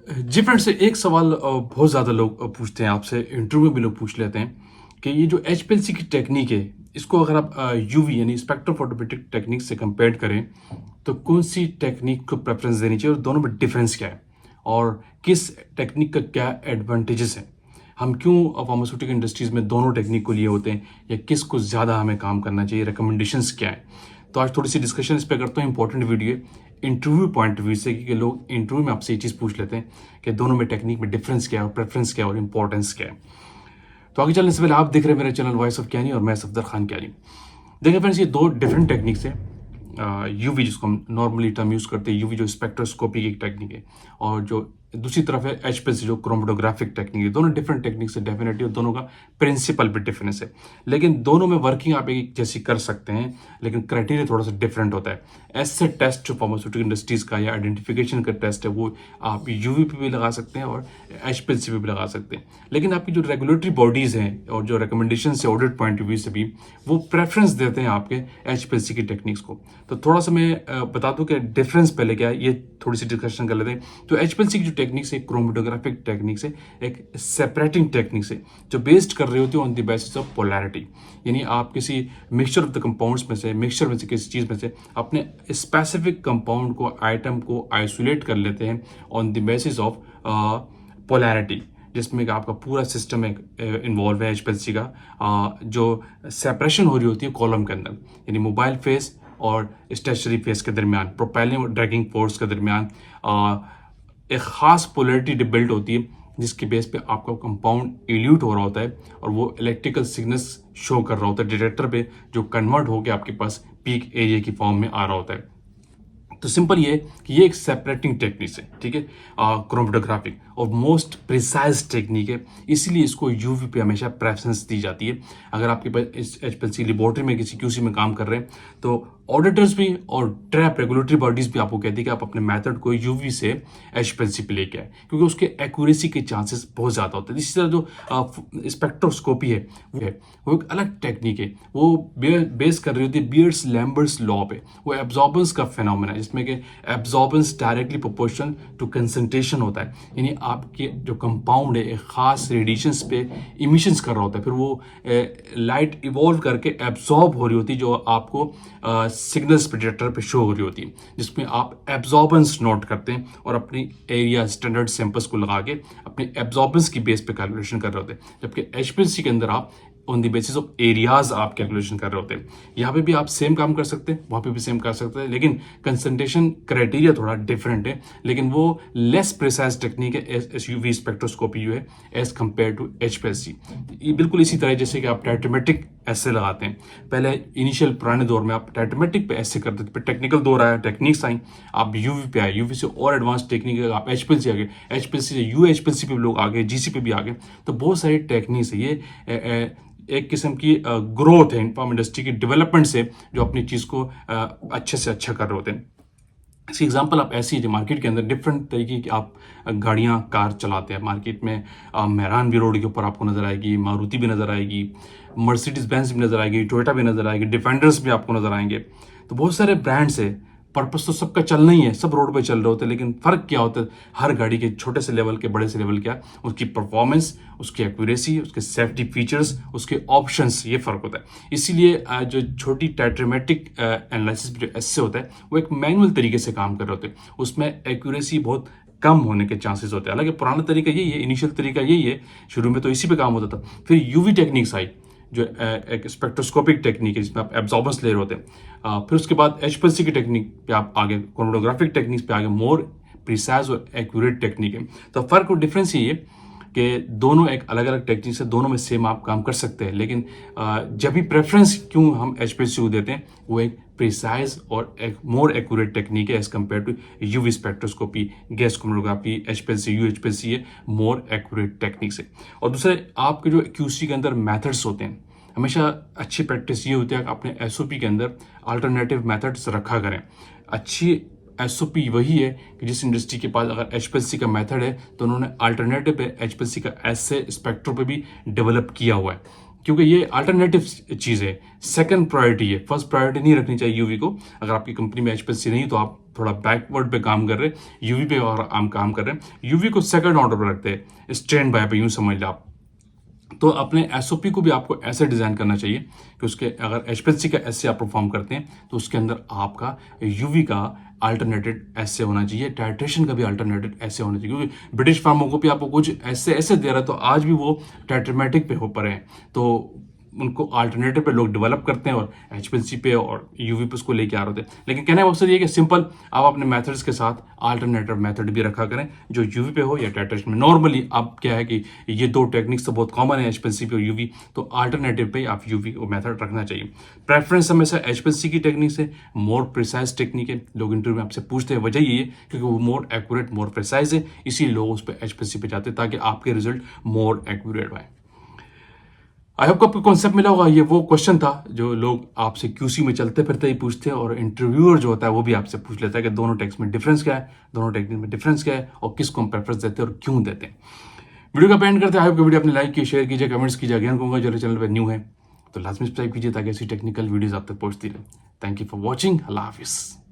जी friend से एक सवाल बहुत ज़्यादा लोग पूछते हैं आपसे, इंटरव्यू में भी लोग पूछ लेते हैं कि ये जो एचपीएलसी की टेक्निक है, इसको अगर आप यूवी यानी स्पेक्ट्रोफोटोमेट्रिक टेक्निक से कंपेयर करें, तो कौन सी टेक्निक को प्रेफरेंस देनी चाहिए और दोनों में डिफरेंस क्या है और किस टेक्निक का क्या एडवांटेजेस है। हम क्यों फार्मास्यूटिकल इंडस्ट्रीज में दोनों टेक्निक को लिए होते हैं या किस को ज़्यादा हमें काम करना चाहिए, रिकमेंडेशंस क्या है। तो आज थोड़ी सी डिस्कशन इस पर करता हूँ। इंपॉर्टेंट वीडियो है इंटरव्यू पॉइंट ऑफ व्यू से, क्योंकि लोग इंटरव्यू में आपसे ये चीज़ पूछ लेते हैं कि दोनों में टेक्निक में डिफरेंस क्या है और प्रेफरेंस क्या है और इंपॉर्टेंस क्या है। तो आगे चलने से पहले आप देख रहे हैं मेरा चैनल वॉइस ऑफ कैनी और मैं सफदर खान कैनी। देखिए फ्रेंड्स, ये दो डिफरेंट टेक्निक्स है। यूवी जिसको हम नॉर्मली टर्म यूज़ करते हैं, यूवी जो स्पेक्ट्रोस्कोपी की टेक्निक है, और जो दूसरी तरफ है एचपीएलसी जो क्रोमेटोग्राफिक टेक्निक है। दोनों डिफरेंट टेक्निक से डेफिनेटली, दोनों का प्रिंसिपल भी डिफरेंस है, लेकिन दोनों में वर्किंग आप एक जैसी कर सकते हैं, लेकिन क्राइटेरिया थोड़ा सा डिफरेंट होता है। ऐसे टेस्ट जो फार्मास्यूटिकल इंडस्ट्रीज का या आइडेंटिफिकेशन का टेस्ट है, वो आप यूवी पे भी लगा सकते हैं और एचपीएलसी पे भी लगा सकते हैं। लेकिन आपकी जो रेगुलेटरी बॉडीज़ हैं और जो रिकमेंडेशन से ऑडिट पॉइंट ऑफ व्यू से भी वो प्रेफरेंस देते हैं आपके एचपीएलसी की टेक्निक्स को। तो थोड़ा सा मैं बता दूं कि डिफरेंस पहले क्या है, ये थोड़ी सी डिस्कशन कर लेते हैं। तो एचपीएलसी की जो टेक्निक्स है क्रोमेटोग्राफिक टेक्निक से एक सेपरेटिंग टेक्निक से जो बेस्ड कर रही होती है on the basis of polarity, यानी आप किसी मिक्सचर ऑफ द कंपाउंड्स में से, मिक्सचर में से किसी चीज़ में से अपने स्पेसिफिक कंपाउंड को, आइटम को आइसोलेट कर लेते हैं on the basis of polarity, जिसमें आपका पूरा सिस्टम एक इन्वॉल्व है एचपीएलसी का। जो सेपरेशन हो रही होती है कॉलम के अंदर, यानी मोबाइल फेस और स्टेशनरी फेस के दरमियान, प्रोपेलिंग और ड्रैगिंग फोर्स के दरमियान एक खास पोलैरिटी बिल्ड होती है, जिसके बेस पे आपका कंपाउंड इल्यूट हो रहा होता है और वो इलेक्ट्रिकल सिग्नल्स शो कर रहा होता है डिटेक्टर पे, जो कन्वर्ट होकर आपके पास पीक एरिया की फॉर्म में आ रहा होता है। तो सिंपल ये कि ये एक सेपरेटिंग टेक्निक है, ठीक है, क्रोमेटोग्राफिक और मोस्ट प्रिसाइज टेक्निक है, इसीलिए इसको यूवी पे हमेशा प्रेफरेंस दी जाती है। अगर आपके पास इस एचपीएलसी लेबोरेटरी में किसी क्यूसी में काम कर रहे हैं, तो ऑडिटर्स भी और ट्रैप रेगुलेटरी बॉडीज भी आपको कहती है कि आप अपने मेथड को यूवी से एचपीएलसी पे लेके आए, क्योंकि उसके एक्यूरेसी के चांसेस बहुत ज़्यादा होते हैं। इसी तरह जो स्पेक्ट्रोस्कोपी है वो एक अलग टेक्निक है, वो बेस कर रही होती है बियर्स लैम्बर्ट्स लॉ पे। वो एब्जॉर्बेंस का फिनोमेना है, जिसमें कि absorbance directly proportional to concentration होता है, यानी आपके जो कंपाउंड है एक खास रेडिएशंस पे इमिशंस कर रहा होता है, फिर वो लाइट इवॉल्व करके एब्जॉर्ब हो रही होती है, जो आपको सिग्नल्स प्रोजेक्टर पे शो हो रही होती है, जिसमें आप एब्जॉर्बेंस नोट करते हैं और अपनी एरिया स्टैंडर्ड सैंपल्स को लगा के अपने एब्जॉर्बेंस की बेस पे कैलकुलेशन कर रहे होते हैं। जबकि एचपीएलसी के अंदर आप on the basis of areas आप कैलकुलेशन कर रहे होते हैं। यहाँ पे भी आप सेम काम कर सकते हैं, वहाँ पे भी सेम कर सकते हैं, लेकिन कंसंट्रेशन क्राइटेरिया थोड़ा डिफरेंट है, लेकिन वो लेस प्रिसाइज टेक्निक है एस यूवी स्पेक्ट्रोस्कोपी जो है एज कम्पेयर टू एचपीएलसी। ये बिल्कुल इसी तरह जैसे कि आप टाइट्रोमेट्रिक ऐसे लगाते हैं। पहले इनिशियल पुराने दौर में आप टाइट्रोमेट्रिक पे ऐसे करते थे, फिर टेक्निकल दौर आया, टेक्निक्स आई, आप यूवी पे आए, यूवी से और एडवांस टेक्निक आप एचपीएलसी आ गए, एचपीएलसी से यू एचपीएलसी पे लोग आ गए, जीसी पे भी आ गए। तो बहुत सारी टेक्निक्स है, ये एक किस्म की ग्रोथ है फार्म इंडस्ट्री की डेवलपमेंट से, जो अपनी चीज़ को अच्छे से अच्छा कर रहे होते हैं। इसकी एग्जांपल आप ऐसी है, मार्केट के अंदर डिफरेंट तरीके की आप गाड़ियां, कार चलाते हैं मार्केट में। मेहरान भी रोड के ऊपर आपको नज़र आएगी, मारुति भी नज़र आएगी, मर्सिडीज बेंज भी नज़र आएगी, टोयोटा भी नज़र आएगी, डिफेंडर्स भी आपको नज़र आएंगे। तो बहुत सारे ब्रांड्स है, पर्पस तो सबका चलना ही है, सब रोड पे चल रहे होते हैं, लेकिन फ़र्क क्या होता है हर गाड़ी के, छोटे से लेवल के बड़े से लेवल क्या, उसकी परफॉर्मेंस, उसकी एक्यूरेसी, उसके सेफ्टी फीचर्स, उसके ऑप्शंस, ये फ़र्क होता है। इसीलिए जो छोटी टाइट्रोमेट्रिक एनालिसिस जो ऐसे होता है, वो एक मैनुअल तरीके से काम कर रहे होते हैं, उसमें एक्यूरेसी बहुत कम होने के चांसेस होते हैं। हालांकि पुराना तरीका यही है, इनिशियल तरीका यही है, शुरू में तो इसी पे काम होता था। फिर यूवी टेक्निक्स आई, जो एक स्पेक्ट्रोस्कोपिक टेक्निक है, जिसमें आप एब्जॉर्बेंस ले रहे होते हैं। फिर उसके बाद एचपीएलसी की टेक्निक पे आप आगे, क्रोमेटोग्राफिक टेक्निक्स पे आगे, मोर प्रिसाइज और एक्यूरेट टेक्निक है। तो फर्क और डिफरेंस ये है कि दोनों एक अलग अलग टेक्निक से, दोनों में सेम आप काम कर सकते हैं, लेकिन जब भी प्रेफरेंस क्यों हम एचपीएलसी को देते हैं, वो एक प्रिसाइज और एक मोर एक्यूरेट टेक्निक है as compared to UV spectroscopy, gas chromatography, HPLC, UHPLC ये मोर एक्यूरेट टेक्निक्स है। और दूसरे आपके जो क्यूसी के अंदर मेथड्स होते हैं, हमेशा अच्छी प्रैक्टिस ये होती है कि अपने एसओपी के अंदर अल्टरनेटिव मेथड्स रखा करें। अच्छी एसओपी वही है कि जिस इंडस्ट्री के पास अगर एचपीएलसी का मेथड है, तो उन्होंने अल्टरनेटिव पे एचपीएलसी का ऐसे स्पेक्ट्रो पे भी डेवलप किया हुआ है। क्योंकि ये अल्टरनेटिव चीज़ है, सेकंड प्रायोरिटी है, फर्स्ट प्रायोरिटी नहीं रखनी चाहिए यूवी को। अगर आपकी कंपनी में एचपीएलसी नहीं तो आप थोड़ा बैकवर्ड पे काम कर रहे हैं, यूवी पे और हम काम कर रहे हैं, यूवी को सेकंड ऑर्डर पर रखते हैं, स्टैंड बाय पे यूं समझ लो आप। तो अपने एसओपी को भी आपको ऐसे डिज़ाइन करना चाहिए कि उसके अगर एचपीएलसी का एसए आप परफॉर्म करते हैं तो उसके अंदर आपका यूवी का अल्टरनेटेड एसए होना चाहिए, टाइट्रेशन का भी अल्टरनेटेड एसए होना चाहिए, क्योंकि ब्रिटिश फार्माकोपी आपको कुछ ऐसे दे रहा है तो आज भी वो टाइट्रेमेटिक पे हो पड़े हैं, तो उनको अल्टरनेटिव पे लोग डेवलप करते हैं और एचपीएलसी पे और यूवी पे उसको लेके आ रहे होते हैं। लेकिन कहने का मकसद ये कि सिंपल आप अपने मेथड्स के साथ अल्टरनेटिव मेथड भी रखा करें जो यूवी पे हो या टाइट्रेशन में। नॉर्मली आप क्या है कि ये दो टेक्निक्स तो बहुत कॉमन है, एचपीएलसी पे और यूवी, तो अल्टरनेटिव पे आप यूवी मेथड रखना चाहिए। प्रेफरेंस हमेशा एचपीएलसी की टेक्निक से, मोर प्रिसाइज टेक्निक है, लोग इंटरव्यू में आपसे पूछते हैं, वजह ये है क्योंकि वो मोर एक्यूरेट मोर प्रिसाइज है, इसीलिए लोग उस पर एचपीएलसी पे जाते हैं ताकि आपके रिजल्ट मोर एक्यूरेट आए। आई होप आपको कॉन्सेप्ट मिला होगा। ये वो क्वेश्चन था जो लोग आपसे क्यूसी में चलते फिरते ही पूछते हैं और इंटरव्यूअर जो होता है वो भी आपसे पूछ लेता है कि दोनों टेक्स्ट में डिफरेंस क्या है, दोनों टेक्निक में डिफरेंस क्या है और किसको हम प्रेफरेंस देते हैं और क्यों देते हैं। वीडियो का एंड करते हैं। आई होप वीडियो आपने लाइक किया, शेयर कीजिए, कमेंट्स कीजिए। अगेन कहूँगा जो चैनल पर न्यू है तो लाजमी सब्सक्राइब कीजिए ताकि ऐसी टेक्निकल वीडियोज आप तक पहुँचती रहे। Thank you for watching. Allah हाफिज़।